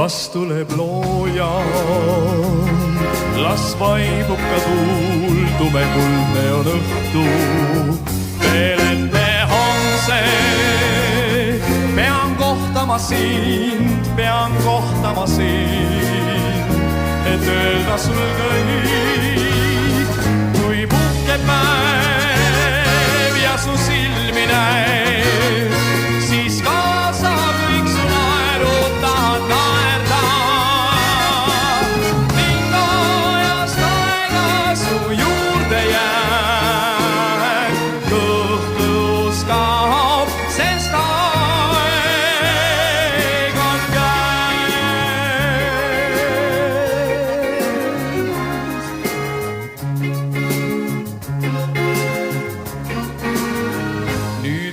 Las tuleb looja, las vaibub ka tuul, tume kuldne on õhtu. Veel enne homse pean kohtama sind, et öelda sul kõik. Kui puhkeb päev ja su silmi näeb, siis kaasa kõik su naerud tahad naerda. Ning ajast aega su juurde jääb, kõhklus kaob, sest aeg on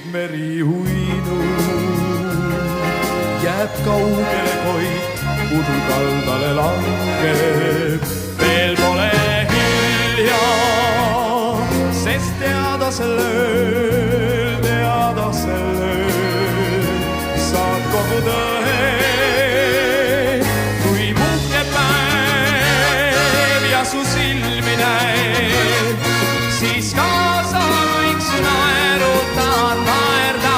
meri uinud, jääb kaugele koit, udukaldale langeb. Veel pole hilja, sest teada sellel, saad kogu tõe. Kui puhkeb päev ja su silmi näeb, siis kaasa kõik su naerud tahad naerda.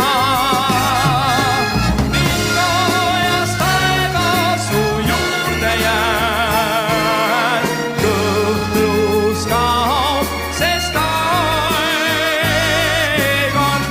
Ning ajast aega su juurde jääb, kõhklus kaob, sest aeg on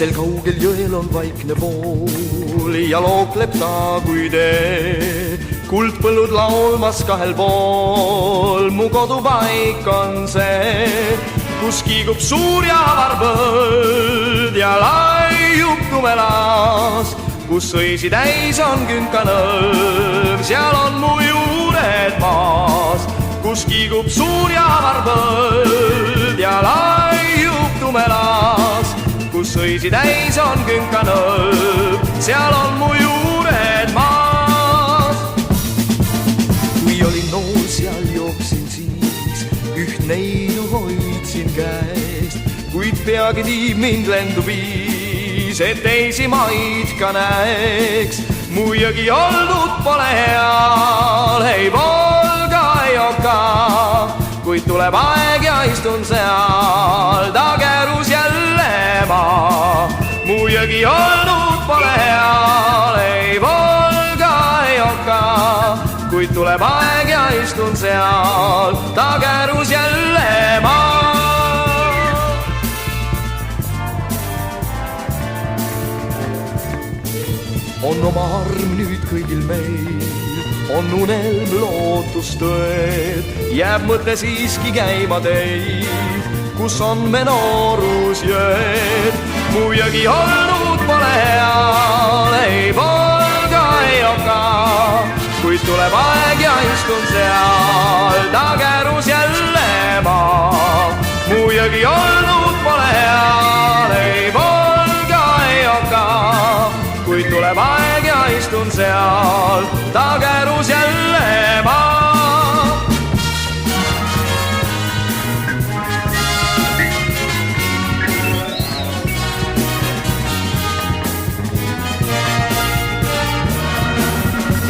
Sel kaugel jõel on vaikne pool ja lookleb ta kui tee. Kuldpõllud laulmas kahel pool, mu kodupaik on see, kus kiigub suur ja avar põld ja laiub tumelas, kus õisi täis on künkanõlv, seal on mu juured maas, kus kiigub suur ja avar põld ja laiub tumelas, kus õisi täis on künkanõlv, seal on mu juured maas. Kui olin noor, seal jooksin siis, üht neidu hoidsin käest, kuid peagi tiib mind lendu viis, et teisi maid ka näeks. Mu jõgi oldud pole heal, ei Volga, ei Oka, kuid tuleb aeg ja istun seal, ta käärus jälle maa. Mu jõgi olnud pole heal, ei Volga, ei Oka, kuid tuleb aeg ja istun seal, ta käärus jälle maa. On oma arm nüüd kõigil meil, on unelm lootustõed, jääb mõte siiski käima teid, kus on me noorusjõed. Mu jõgi olnud pole heal, ei polga, ei oka, kuid tuleb aeg ja istun seal, tagerus jälle maa. Mu jõgi olnud pole heal, ei polga, ei oka, kuid tuleb aeg ja istun seal, tagerus jälle maa.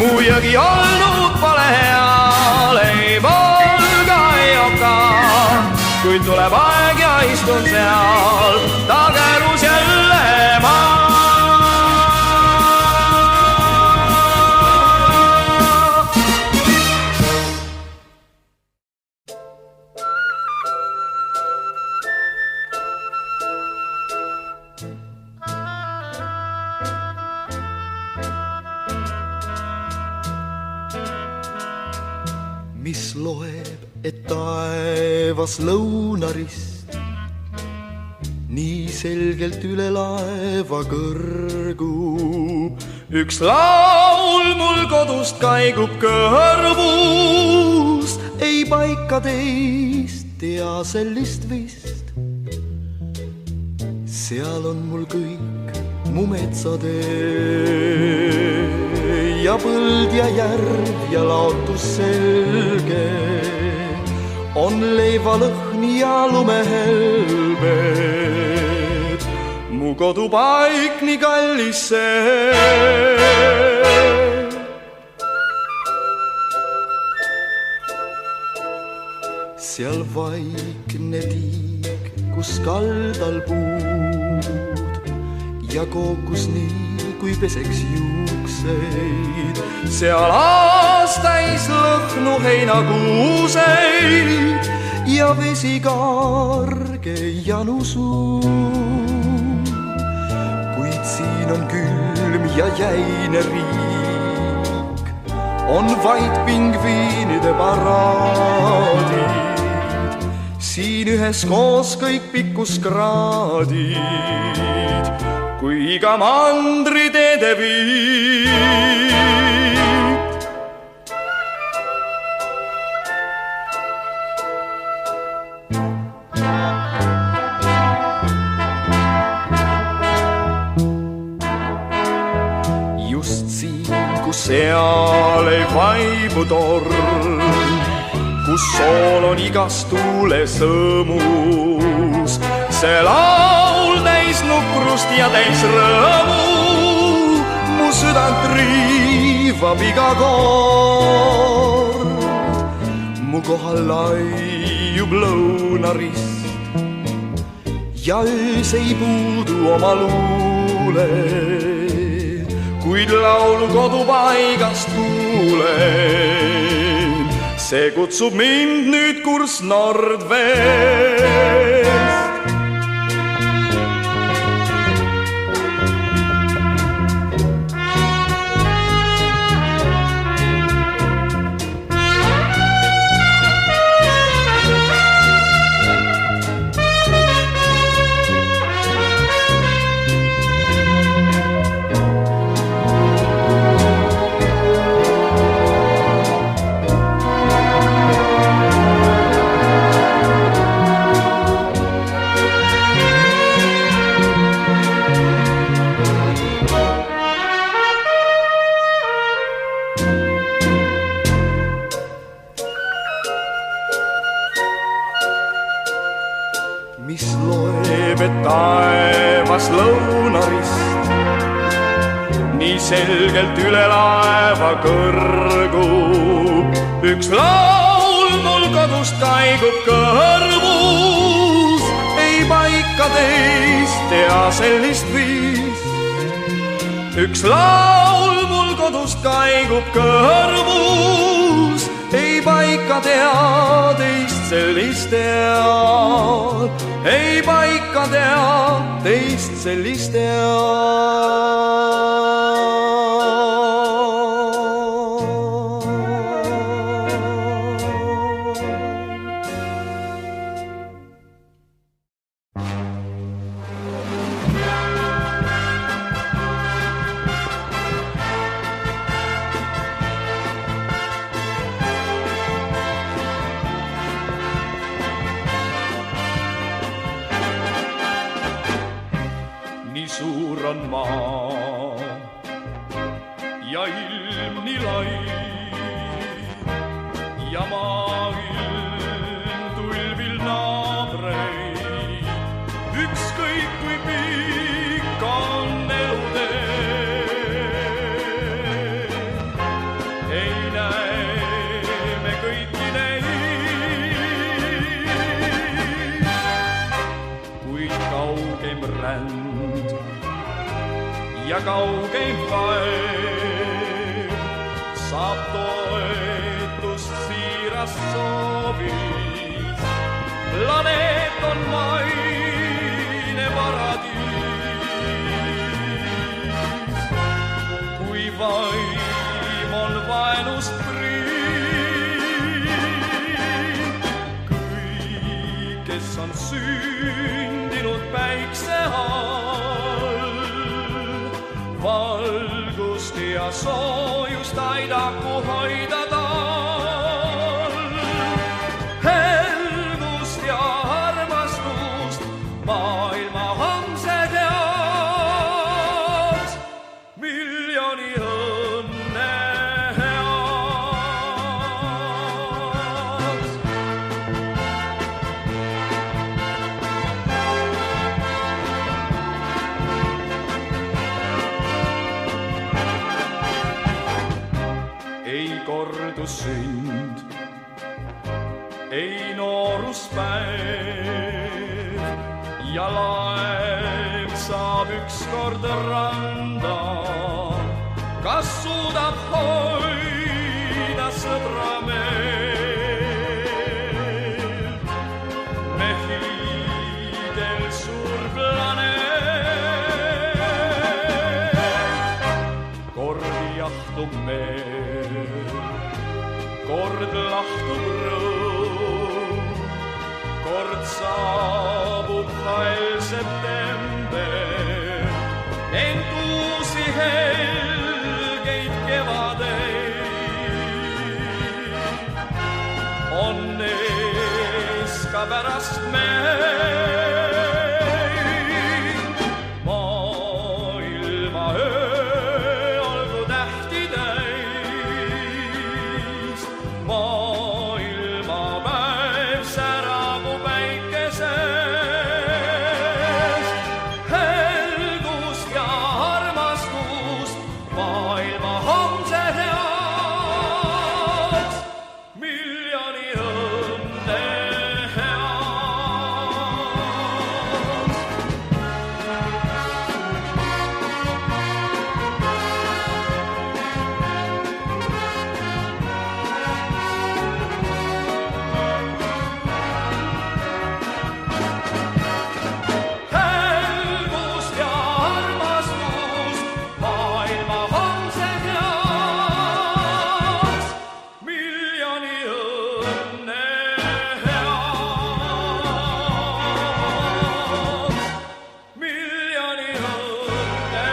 Mu jõgi olnud pole heal, ei polga, ei oka, kuid tuleb aeg ja istun seal, tagerus jälle maa. Mis loeb, et taevas lõunarist nii selgelt üle laeva kõrgub. Üks laul mul kodust kaigub kõrvus, ei paika teist tea sellist vist. Seal on mul kõik mu metsatee ja põld ja järv ja laotus selge, on leivalõhn ja lumehelbed, mu kodupaik nii kallis see. Seal vaikne tiik, kus kaldal puud ja kookus nii, kui peseks juukseid. Seal aastais lõhnu heinakuuseid ja vesi karge janusuu. Kuid siin on külm ja jäine riik, on vaid pingviinide paraadid. Siin üheskoos kõik pikkuskraadid, kui iga mandri teede viid. Just siin, kus seal ei vaibu torm, kus sool on igas tuules õõmus, see laul täis nukrust ja täis rõõmu, mu südant riivab iga kord. Mu kohal laiub lõunarist ja öös ei puudu oma luule, kuid laulu kodupaigast kuulen. See kutsub mind nüüd kurss nordvest. Mis loeb, et taevas lõunarist nii selgelt üle laeva kõrgub. Üks laul mul kodust kaigub kõrvus, ei paika teist tea sellist viis. Üks laul mul kodust kaigub kõrvus, ei paika tea teist sellist head, ei paika tea teist sellist head. on maa ja ilm nii lai ja maailm tulvil naabreid. Ükskõik kui pikk on elutee, ei näe me kõiki neid, kuid kaugem ränd ja kaugeim vaev saab toetust siirast soovis. Planeet on maine paradiis, kui vaim on vaenust prii. Kõik, kes on sündinud päikse all, valgust ja soojust aidaku hoida tal. Helgust ja armastust maailma homse teaks, miljoni õnne heaks. Ei kordu sünd, ei nooruspäev ja laev saab ükskord randa. Kas suudab hoida sõbra meelt? Me hiigel suur planeet, kord jahtub meel, kord lahtub rõõm, kord saabub hall september, ent uusi helgeid kevadeid on ees ka pärast meid. Maailma öö olgu tähti täis, maailma päev särabu päikeses. Helgust ja armastust maailma homse heaks, miljoni õnne heaks. Helgust ja armastust maailma homse heaks, miljoni õnne heaks, miljoni õnne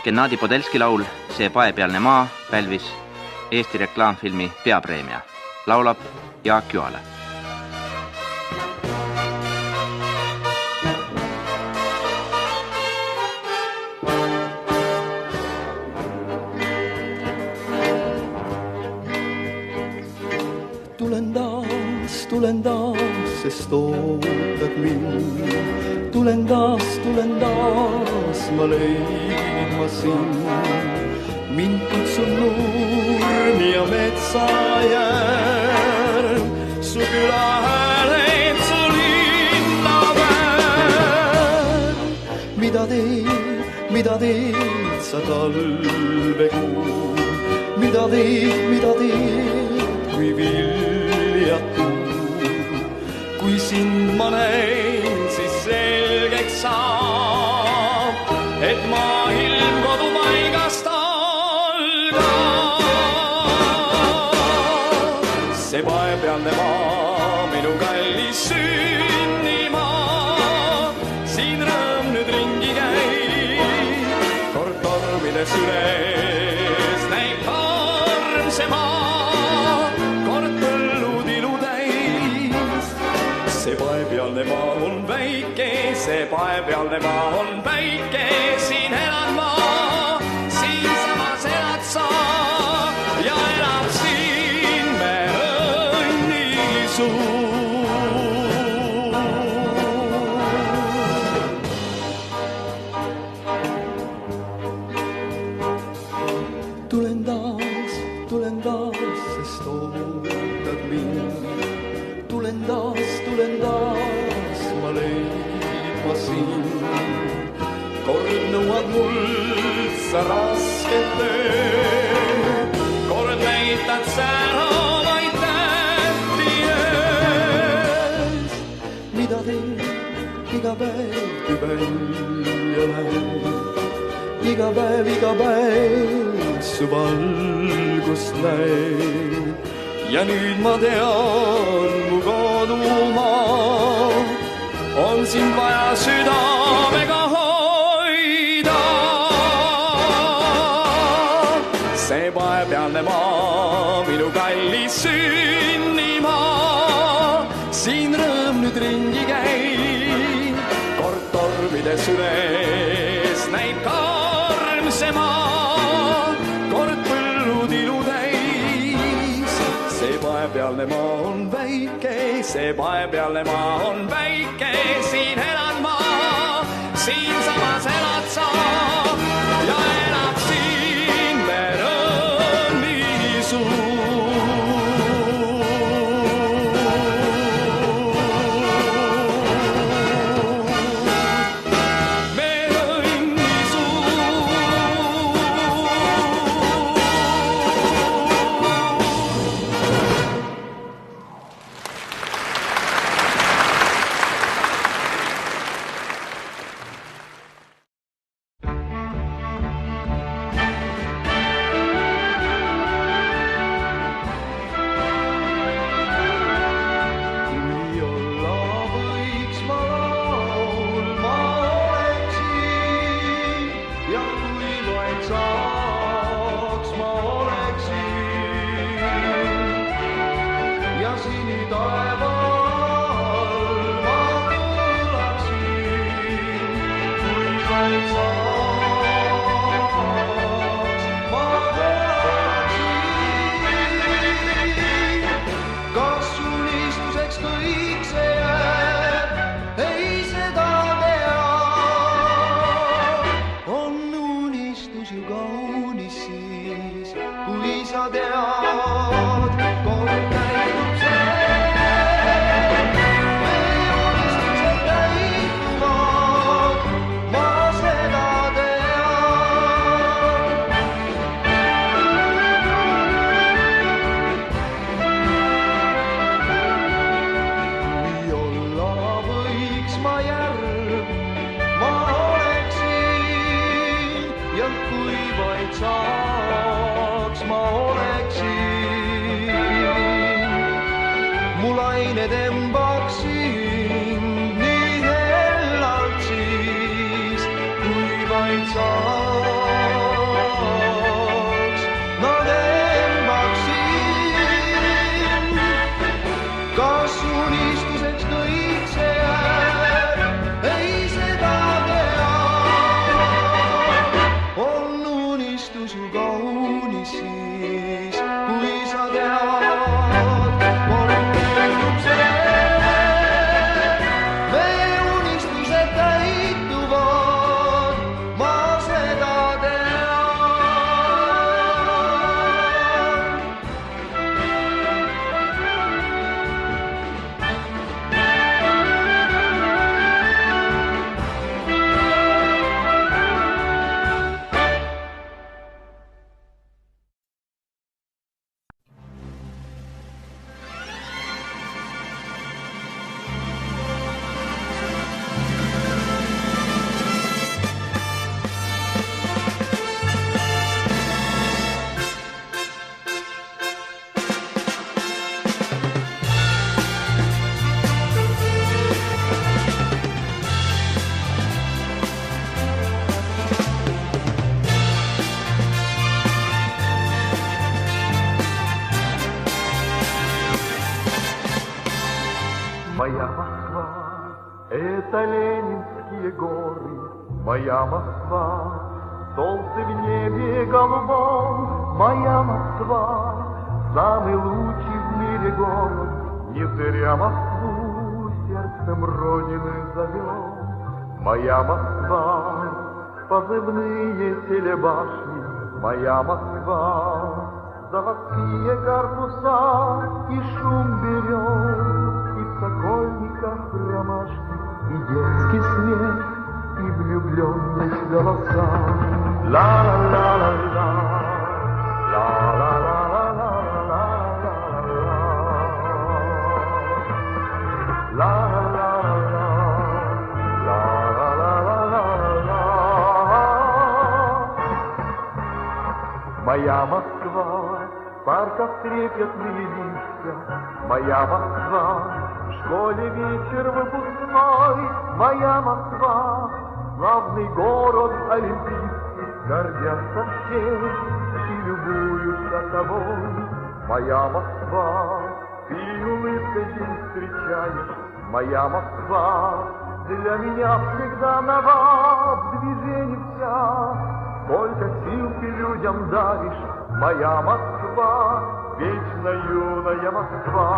Gennadi Podelski laul See paepealne maa pälvis Eesti reklaamfilmi peapreemia. Laulab Jaak Juale. Tulen taas, sest ootad mind. Tulen taas, ma leidma sind. Mind kutsub nurm ja metsajärv, su küla hääled, su linnaväär. Mida teed sa talvekuu? Mida teed, kui viljatu? Kui sind ma näin, siis selgeks saab, et maailm kodupaigast algab. See paepealne maa, minu kallis sünnimaa, siin rõõm nüüd ringi käib, kord see paepealne maa on päike, siin elan ma, siinsamas elad sa ja elab siin me õnnisuu. Tulen taas, sest ootad mind. Tulen taas, ma leipasin. Kord nõuad mult sa rasket tööd, kord näitad säravaid tähti ees. Mida teed iga päev, kui välja läheb? Iga päev su valgust näeb. Ja nüüd ma tean, mu kodumaa on sind vaja südamega hoida. See paepealne maa, minu kallis sünnimaa, siin rõõm nüüd ringi käib, kord tormides üles näib karm see maa, kord põllud ilutäis. See paepealne maa on väike, see paepealne maa on väike, siin elan ma, siinsamas elad sa ja elab siin veel õnnisuu. Моя Москва, это Ленинский высокие горы, моя Москва, солнце в небе голубом, моя Москва, самый лучший в мире город, не зря Москву сердцем Родины зовем. Моя Москва, позывные телебашни, моя Москва, заводские корпуса и шум берез, и в сокольниках ромашки, и детский смех, и влюбленность голоса. Ла-ла-ла-ла-ла, ла-ла-ла-ла-ла, ла-ла-ла-ла, ла-ла-ла-ла-ла. Моя Москва, в парках трепетные листья, моя Москва, в школе вечер выпускной, моя Москва, славный город олимпийский, гордятся все и любуются тобой. Моя Москва, ты улыбкой день встречаешь, моя Москва, для меня всегда нова, в движении вся, сколько сил ты людям даришь, моя Москва, вечно юная Москва.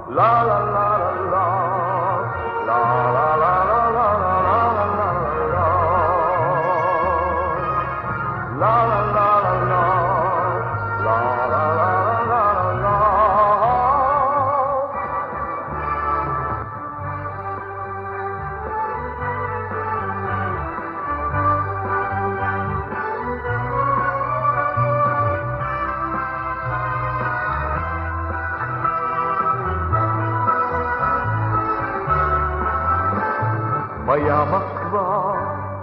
Ла-ла-ла-ла-ла, ла-ла-ла-ла-ла-ла-ла-ла, ла-ла-ла-ла-ла, ла-ла-ла-ла-ла-ла. Моя Москва,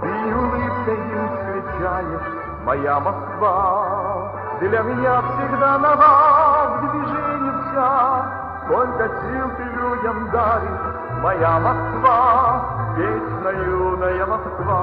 ты улыбкой им встречаешь, моя Москва, для меня всегда нова, в движении вся, сколько сил ты людям даришь, моя Москва, вечно юная Москва.